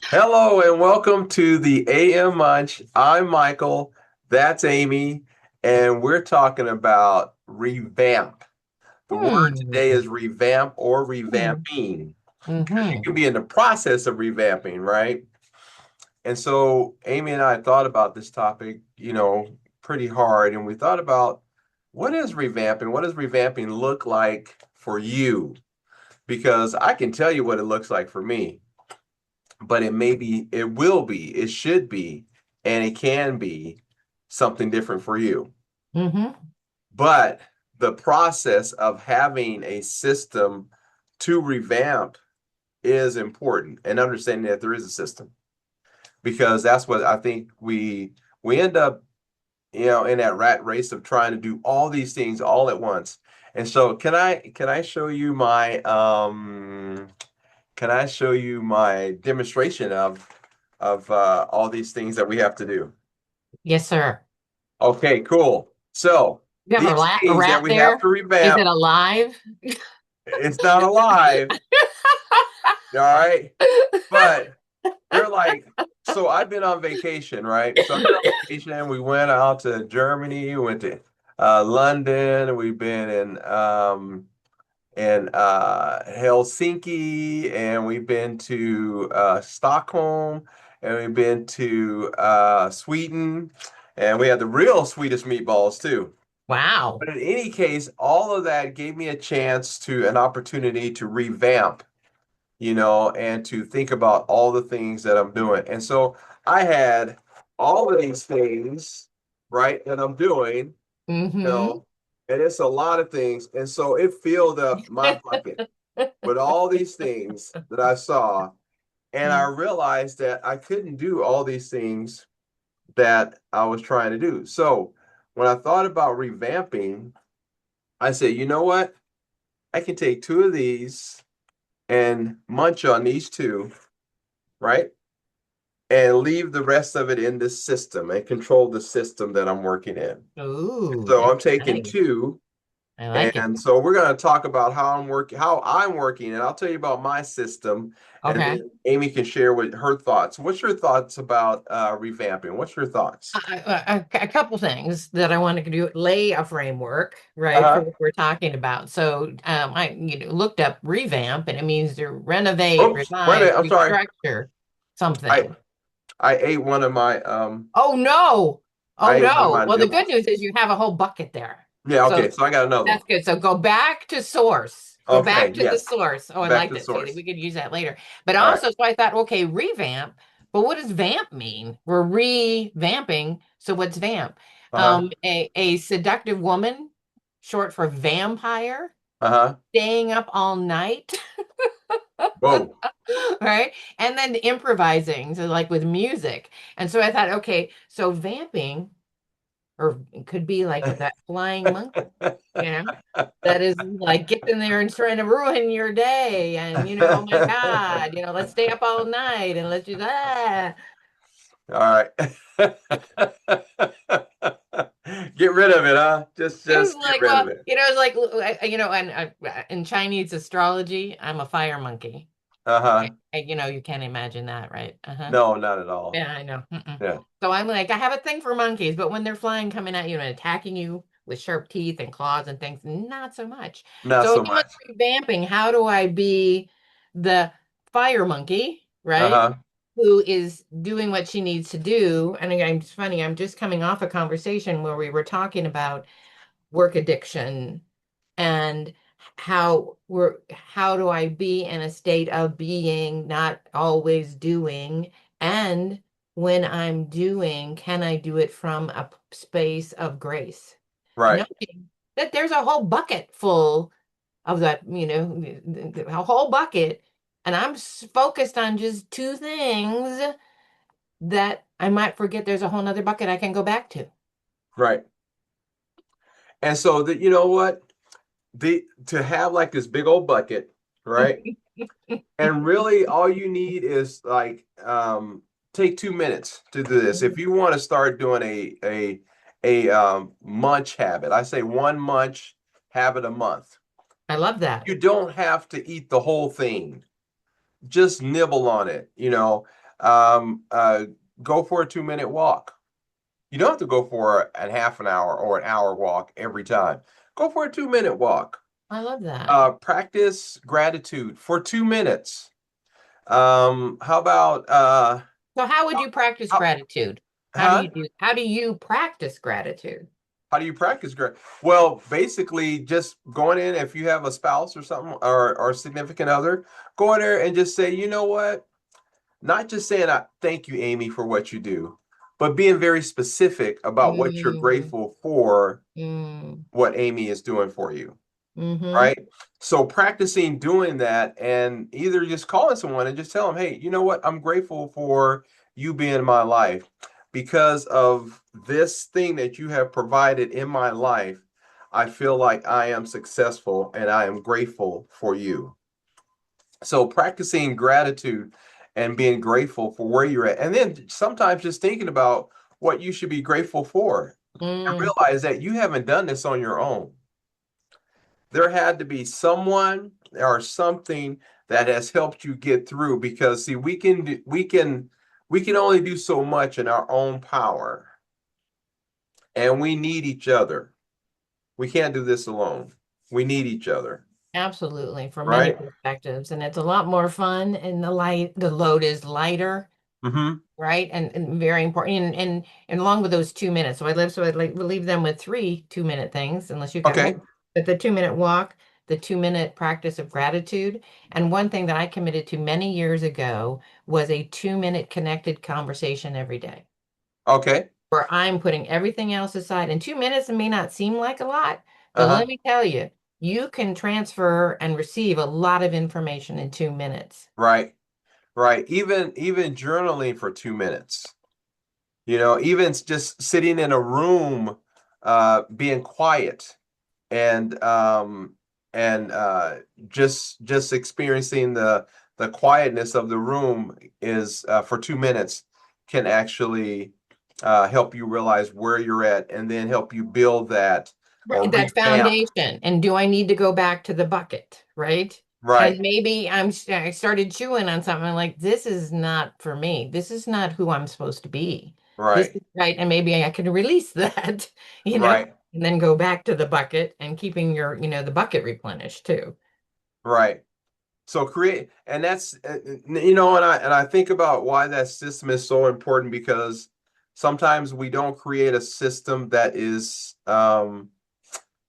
Hello and welcome to the AM Munch. I'm Michael, that's Amy, and we're talking about revamp. The word today Hmm. is revamp or Hmm. revamping because you Hmm. can be in the process of revamping, right? And so Amy and I thought about this topic, pretty hard, and we thought about what is revamping? What does revamping look like for you? Because I can tell you what it looks like for me, but it will be, it should be, and it can be something different for you. Hmm. But the process of having a system to revamp is important and understanding that there is a system because that's what I think we end up, in that rat race of trying to do all these things all at once. And so can I show you my can I show you my demonstration of all these things that we have to do? Yes, sir. Okay, cool. So You have these a things that rat we have there? to Is revamp, it alive? it's not alive, all right? But they're like, so I've been on vacation, right? So I've been on vacation. We went out to Germany, we went to London, we've been in Helsinki, and we've been to Stockholm, and we've been to Sweden, and we had the real Swedish meatballs too. Wow. But in any case, all of that gave me a chance to an opportunity to revamp, and to think about all the things that I'm doing. And so I had all of these things, right, that I'm doing, you Hmm. know, and it's a lot of things. And so it filled up my bucket with all these things that I saw. And I realized that I couldn't do all these things that I was trying to do. So when I thought about revamping, I said, you know what? I can take two of these and munch on these two, right? And leave the rest of it in this system and control the system that I'm working in. Ooh, So that's I'm taking nice. two. I like it. And so we're going to talk about how I'm working, and I'll tell you about my system, and Okay. then Amy can share with her thoughts. What's your thoughts about revamping? What's your thoughts? A couple things that I want to do, lay a framework, right, for Uh-huh. what we're talking about. So, I, looked up revamp, and it means to renovate, Oops, wait a revise, minute. I'm sorry. restructure I something. I ate one of my Oh no. Oh I ate one of no. my Well, the good nibbles. news is you have a whole bucket there. Yeah, So okay. So I got another one. that's good. So go back to source. Go Okay, back to the yes. source. Oh, I Back like to the that. See, source. we could use that later. But All right. also, so I thought, okay, revamp. But what does vamp mean? We're revamping. So what's vamp? Uh-huh. A seductive woman, short for vampire, Uh-huh. staying up all night, Whoa. right? And then improvising, so like with music. And so I thought, okay, so vamping, or it could be like that flying monkey, you know, that is like getting there and trying to ruin your day. And, oh my God, let's stay up all night and let's do that. All right. Get rid of it, huh? Just It was just get like, rid well, of it. it's like, and in Chinese astrology, I'm a fire monkey. Uh-huh. You can't imagine that, right? Uh-huh. No, not at all. Yeah, I know. Mm-mm. Yeah. So I'm like, I have a thing for monkeys, but when they're flying, coming at you and attacking you with sharp teeth and claws and things, not so much. Not So if so I was much. revamping, how do I be the fire monkey, right? Uh-huh. Who is doing what she needs to do? And again, it's funny, I'm just coming off a conversation where we were talking about work addiction and how do I be in a state of being, not always doing, and when I'm doing, can I do it from a space of grace? Right. Knowing that there's a whole bucket full of that, a whole bucket, and I'm focused on just two things that I might forget there's a whole nother bucket I can go back to. Right. And so you know what? To have like this big old bucket, right? And really all you need is like take 2 minutes to do this. If you want to start doing a munch habit, I say one munch habit a month. I love that. You don't have to eat the whole thing. just nibble on it, um, uh, go for a 2 minute walk. You don't have to go for a half an hour or an hour walk every time. Go for a 2 minute walk. I love that. Practice gratitude for 2 minutes. How about So how would you practice how, gratitude? huh? How do you practice gratitude? How do you practice gratitude? Well, basically just going in, if you have a spouse or something, or significant other, go in there and just say, you know what? Not just saying I thank you, Amy, for what you do, but being very specific about what you're Mm, grateful for, mm, what Amy is doing for you. mm-hmm. Right? So practicing doing that and either just calling someone and just tell them, hey, you know what? I'm grateful for you being in my life. Because of this thing that you have provided in my life, I feel like I am successful and I am grateful for you. So practicing gratitude and being grateful for where you're at. And then sometimes just thinking about what you should be grateful for and Mm. realize that you haven't done this on your own. There had to be someone or something that has helped you get through, because see, we can only do so much in our own power, and we need each other. We can't do this alone. We need each other, Absolutely, from many right? perspectives. And it's a lot more fun and the load is lighter, Mm-hmm. right? And very important. And along with those 2 minutes. So I'd like leave them with three 2 minute things, unless you've got more. Okay. But the 2 minute walk, the 2 minute practice of gratitude. And one thing that I committed to many years ago was a 2 minute connected conversation every day, Okay. where I'm putting everything else aside. And 2 minutes may not seem like a lot, but Uh-huh. let me tell you, you can transfer and receive a lot of information in 2 minutes. Right. Right. Even journaling for 2 minutes. Even just sitting in a room, being quiet and just experiencing the quietness of the room is for 2 minutes can actually help you realize where you're at and then help you build that or Right, that revamp. foundation. And do I need to go back to the bucket, right? And Right, maybe I started chewing on something like this is not for me. This is not who I'm supposed to be. This right, is right. And maybe I can release that, you know, right, and then go back to the bucket and keeping the bucket replenished too. right. So create, and that's and I think about why that system is so important, because sometimes we don't create a system that is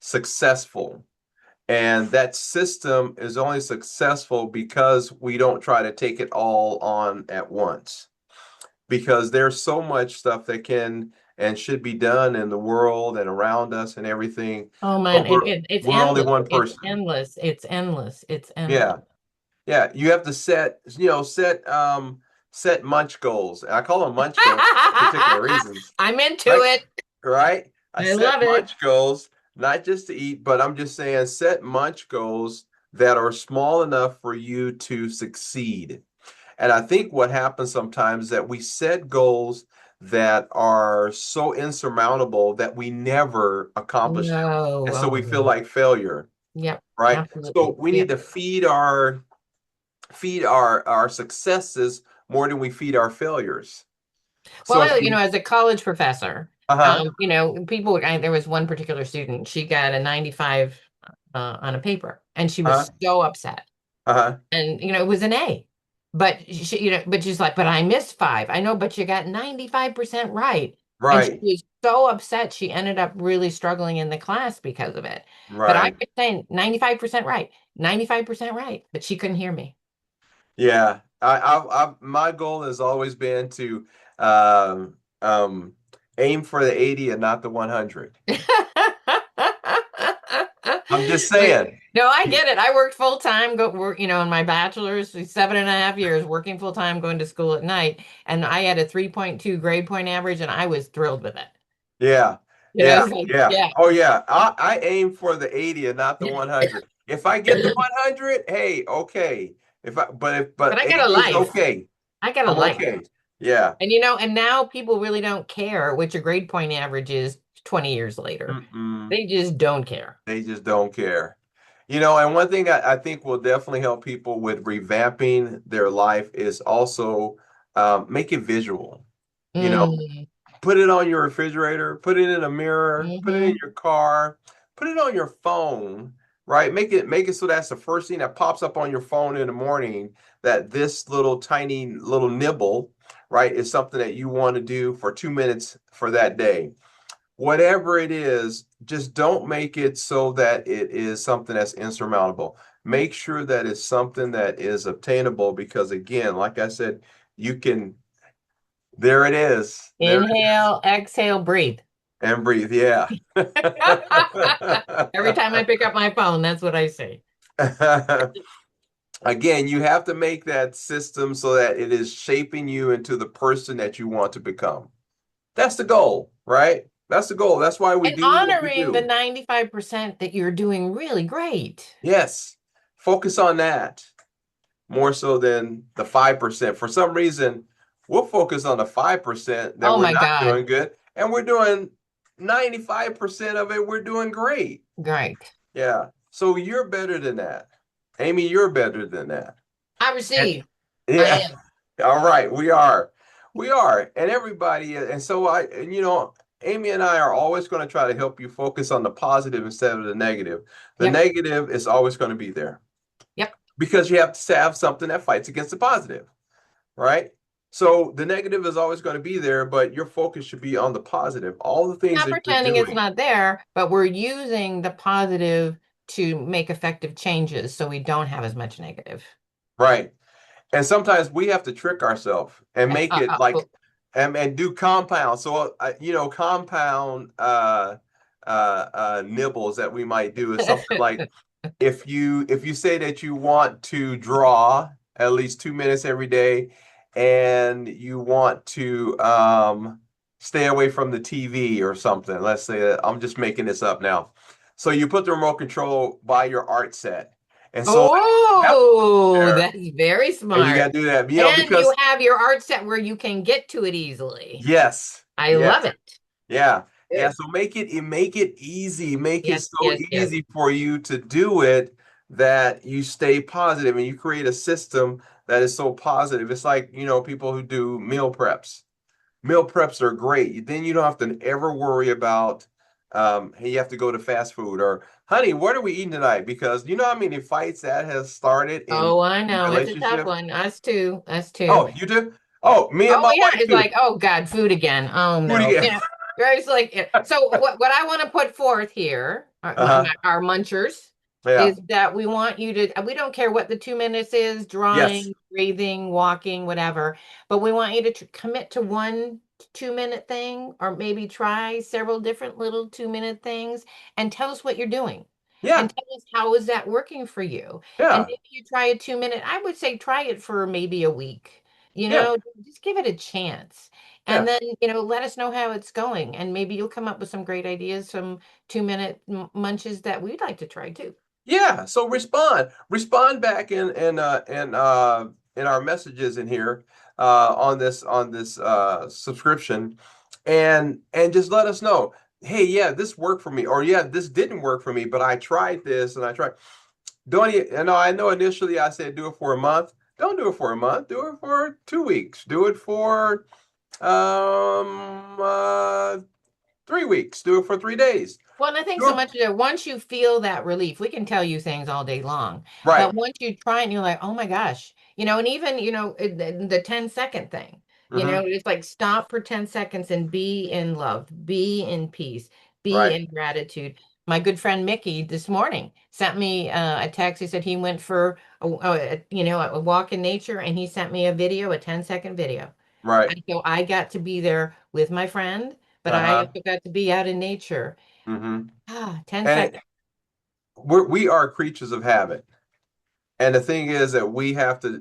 successful. And that system is only successful because we don't try to take it all on at once. Because there's so much stuff that can and should be done in the world and around us and everything, Oh man, but we're it's we're only endless. one It's person. endless. It's endless. It's endless. Yeah. Yeah. You have to set Munch goals. And I call them Munch goals for particular reasons. I'm into Right? it. Right? I I set love it. Munch goals, not just to eat, but I'm just saying set Munch goals that are small enough for you to succeed. And I think what happens sometimes is that we set goals that are so insurmountable that we never accomplish them. No. And so we Oh, feel yeah. like failure, Yep. right? So Absolutely. we need Yep. to feed our successes more than we feed our failures. So if Well, you as a college professor, uh-huh, there was one particular student, she got a 95 on a paper, and she uh-huh, was so upset. uh-huh, And, it was an A. But she's like, but I missed five. I know, but you got 95% right. And she right, was so upset, she ended up really struggling in the class because of it. But I right. was saying 95% right, 95% right, but she couldn't hear me. Yeah. My goal has always been to um um aim for the 80 and not the 100. I'm just Well, saying. no, I get it. I worked full time, go work, in my bachelor's, 7.5 years working full time, going to school at night, and I had a 3.2 grade point average, and I was thrilled with it. Yeah. I Yeah. was like, Yeah. yeah. Oh yeah. I aim for the 80 and not the 100. If I get the 100, hey, okay. If But but I got a 80 is life. okay. I got a I'm life. okay. Yeah. And now people really don't care what your grade point average is 20 years later. Mm-mm. They just don't care. They just don't care. And one thing I think will definitely help people with revamping their life is also make it visual. You know, Mm, put it on your refrigerator, put it in a mirror, put it in hmm. your car, put it on your phone, right? Make it so that's the first thing that pops up on your phone in the morning, that this little tiny little nibble, right, is something that you want to do for 2 minutes for that day. Whatever it is, just don't make it so that it is something that's insurmountable. Make sure that it's something that is obtainable because again, like I said, you can, there it is. There Inhale, exhale, breathe. and breathe. Yeah. Every time I pick up my phone, that's what I say. Again, you have to make that system so that it is shaping you into the person that you want to become. That's the goal, right? That's the goal. That's why we And do what we honoring the do. 95% that you're doing really great. Yes. Focus on that more so than the 5%. For some reason, we'll focus on the 5% that Oh we're my not God. doing good, and we're doing 95% of it, we're doing great. Great. Yeah. So you're better than that. Amy, you're better than that. I And receive. I yeah. am. All right, we are. We are. And everybody, and so Amy and I are always going to try to help you focus on the positive instead of the negative. The Yep. negative is always going to be there Yep. because you have to have something that fights against the positive, right? So the negative is always going to be there, but your focus should be on the positive. All the things Not that you're pretending it's doing, not there, but we're using the positive to make effective changes so we don't have as much negative. right? And sometimes we have to trick ourselves and make it Oh, like and do compound. So compound nibbles that we might do is something like if you say that you want to draw at least 2 minutes every day and you want to stay away from the TV or something. Let's say that I'm just making this up now. So you put the remote control by your art set. And so that oh, there. that's very And you got smart. to do that, And you because have your art set where you can get to it easily. yes, I yes, love it. yeah, yeah. Good. So make it easy, make it Yes, so yes, yes. easy for you to do it that you stay positive and you create a system that is so positive. It's like, people who do meal preps. Meal preps are great. Then you don't have to ever worry about, hey, you have to go to fast food or, honey, what are we eating tonight? Because you know how many fights that has started in Oh, I know. It's a tough relationships. one. Us too. Us too. Oh, you do? Oh, me and Oh my yeah, wife it's do. like, oh God, food again. Oh Who do no. you get? Yeah. Right. It's like so what I want to put forth here, Uh-huh. our munchers, Yeah. is that we want you to we don't care what the 2 minutes is, Yes. drawing, breathing, walking, whatever, but we want you to commit to one 2 minute thing or maybe try several different little 2 minute things and tell us what you're doing. And Yeah. tell us how is that working for you? And Yeah. maybe you try a 2 minute, I would say try it for maybe a week. You Yeah. know, just give it a chance. And Yeah. then, let us know how it's going. And maybe you'll come up with some great ideas, some 2 minute munches that we'd like to try too. Yeah. So respond back in our messages in here on this subscription and just let us know. Hey, yeah, this worked for me, or yeah, this didn't work for me, but I tried this and I tried. Don't you, I know initially I said do it for a month. Don't do it for a month. Do it for 2 weeks. Do it for um uh 3 weeks. Do it for 3 days. Well, and I think so Do much that once you feel that relief, we can tell you things all day long. right. But once you try and you're like, oh my gosh, and even, the 10-second thing, Hmm. it's like stop for 10 seconds and be in love, be in peace, be Right. in gratitude. My good friend Mickey this morning sent me a text. He said he went for a walk in nature and he sent me a video, a 10-second video. Right. And so I got to be there with my friend, but I Uh-huh. also got to be out in nature. Hmm. 10 And seconds. we are creatures of habit. And the thing is that we have to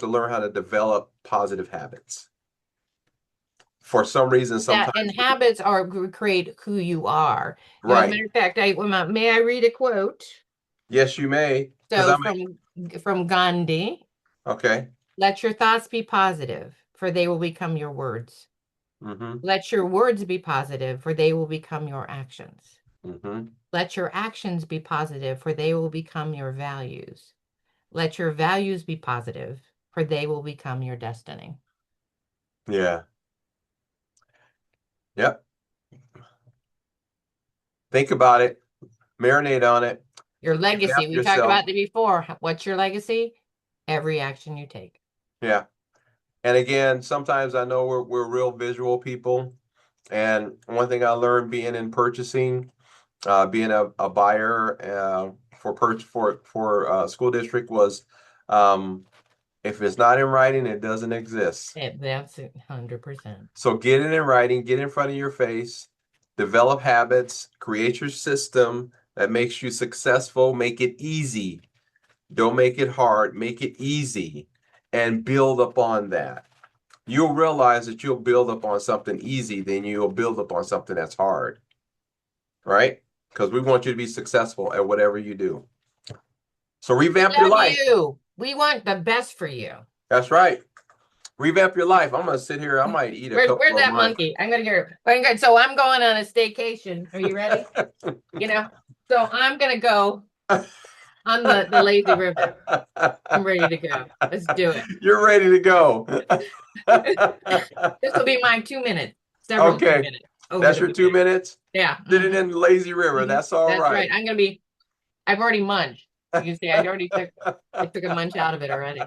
learn how to develop positive habits. For some reason, That sometimes and habits are create who you are. As a right. matter of fact, may I read a quote? Yes, you may. Because So I'm from Gandhi, okay. let your thoughts be positive, for they will become your words. Hmm. Let your words be positive, for they will become your actions. Mm-hmm. Let your actions be positive, for they will become your values. Let your values be positive, for they will become your destiny. Yeah. Yep. Think about it. Marinate on it. Your legacy, Revamp we talked yourself. about it before. What's your legacy? Every action you take. Yeah. And again, sometimes I know we're real visual people. And one thing I learned being in purchasing, being a buyer for school district was, if it's not in writing, it doesn't exist. That's 100%. So get it in writing, get in front of your face, develop habits, create your system that makes you successful, make it easy. Don't make it hard, make it easy, and build upon that. You'll realize that you'll build upon something easy, then you'll build upon something that's hard, right? Because we want you to be successful at whatever you do. So We revamp your love life. you. We want the best for you. That's right. Revamp your life. I'm gonna sit here. I might eat a Where's couple of that my. monkey? I'm gonna go. So I'm going on a staycation. Are you ready? You know, so I'm gonna go on the lazy river. I'm ready to go. Let's do it. You're ready to go. This will be my 2 minutes. Several two Okay, minutes over that's the your 2 minutes. Yeah. Sitting in the lazy river. That's all That's right. right. I've already munched. You can see I took a munch out of it already.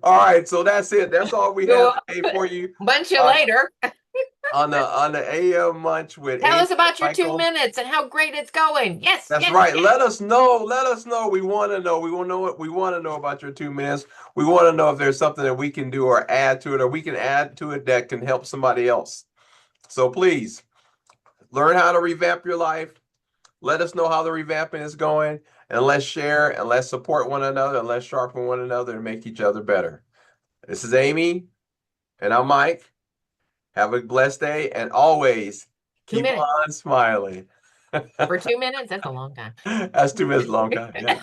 All right, so that's it. That's all we have Well, today for you munch you on later. the AM Munch with Tell Amy us about your two Michael. minutes and how great it's going. Yes, That's yes, right. yes. Let us know. Let us know. We want to know. We want to know what we want to know about your 2 minutes. We want to know if there's something that we can do or add to it, or we can add to it that can help somebody else. So please learn how to revamp your life. Let us know how the revamping is going, and let's share and let's support one another and let's sharpen one another and make each other better. This is Amy, and I'm Mike. Have a blessed day, and always 2 minutes. keep on smiling. For 2 minutes, that's a long time. That's 2 minutes long time. Yeah.